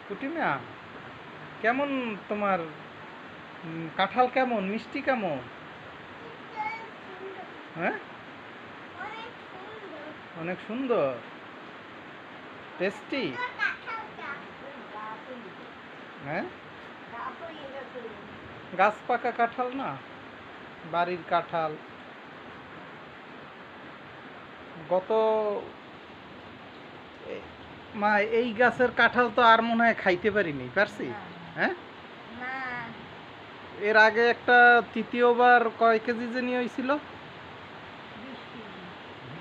কুটিমা, কেমন তোমার কাঁঠাল কেমন, মিষ্টি কেমন? হ্যাঁ, অনেক সুন্দর, টেস্টি। হ্যাঁ, গাছ পাকা কাঁঠাল না, বাড়ির কাঁঠাল। গত মা এই গাছের কাঁঠাল তো আর মনে হয় খাইতে পারিনি, পারছি? হ্যাঁ, এর আগে একটা তৃতীয়বার কয় কেজি জানি হয়েছিল?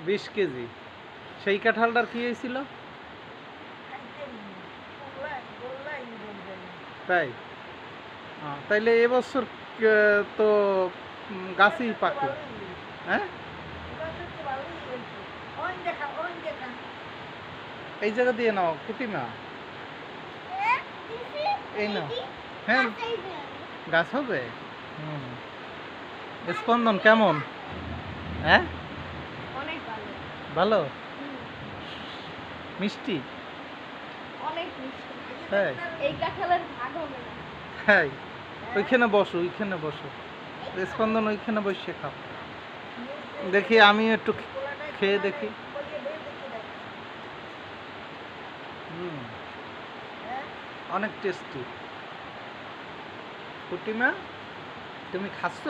20 কেজি। সেই কাঁঠালটার কি হয়েছিল? তাই? তাইলে এবছর তো গাছই পাকে। হ্যাঁ, এই জায়গা দিয়ে নাও কুটিমা, এই নাও। হ্যাঁ, গাছ হবে। স্পন্দন কেমন? হ্যাঁ, ভালো, মিষ্টি। তাই? তাই? ওইখানে বসো, ওইখানে বসো। স্পন্দন ওইখানে বসে খাও। দেখি আমি একটু খেয়ে দেখি। অনেক টেস্টি। কুটিমা, তুমি খাচ্ছ?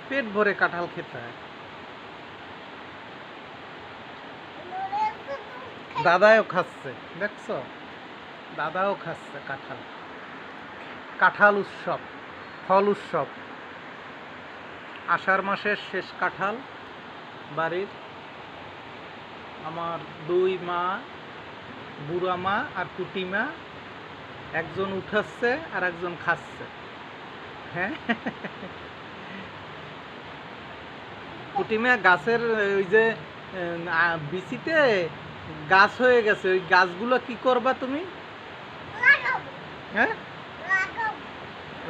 পেট ভরে কাঁঠাল খেতে হয়। দাদাও খাচ্ছে, দেখছো? দাদাও খাচ্ছে কাঁঠাল। কাঁঠাল উৎসব, ফল উৎসব। আষাঢ় মাসের শেষ কাঁঠাল বাড়ির। আমার দুই মা, বুড়া মা আর কুটিমা, একজন উঠাচ্ছে আর একজন খাচ্ছে। হ্যাঁ, কুটিমা গাছের ওই যে বিচিতে গাছ হয়ে গেছে, ওই গাছগুলো কি করবা তুমি? হ্যাঁ,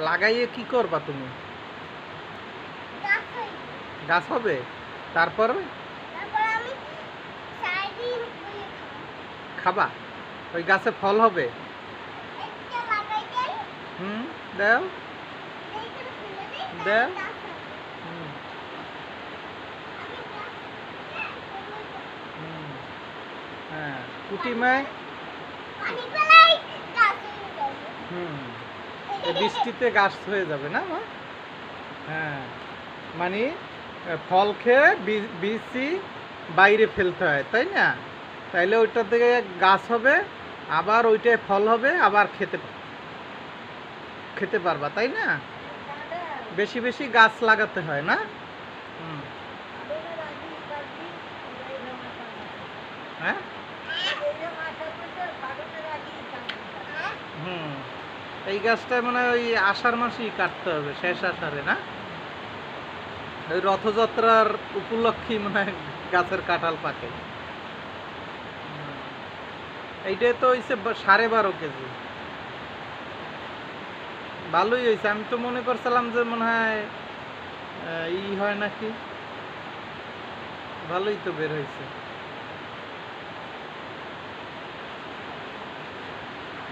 লাগাইয়ে কি করবা তুমি? গাছ হবে, তারপর খাবা, ওই গাছে ফল হবে। দাও দাও। হ্যাঁ, কুটিমায় বৃষ্টিতে গাছ হয়ে যাবে না মা? হ্যাঁ, মানে ফল খেয়ে বিচি বাইরে ফেলতে হয়, তাই না? তাইলে ওইটা থেকে গাছ হবে, আবার ওইটায় ফল হবে, আবার খেতে পারবা, তাই না? বেশি বেশি গাছ লাগাতে হয় না? হ্যাঁ, এই গাছটা মানে ওই আষাঢ় মাসেই কাটতে হবে, শেষ আষাঢ়ে না? ওই রথযাত্রার উপলক্ষে মনে হয় গাছের কাঁঠাল পাকে। এইটাই তো হয়েছে 12.5 কেজি। ভালোই হয়েছে। আমি তো মনে করছিলাম যে মনে হয় হয় নাকি। ভালোই তো বের হয়েছে।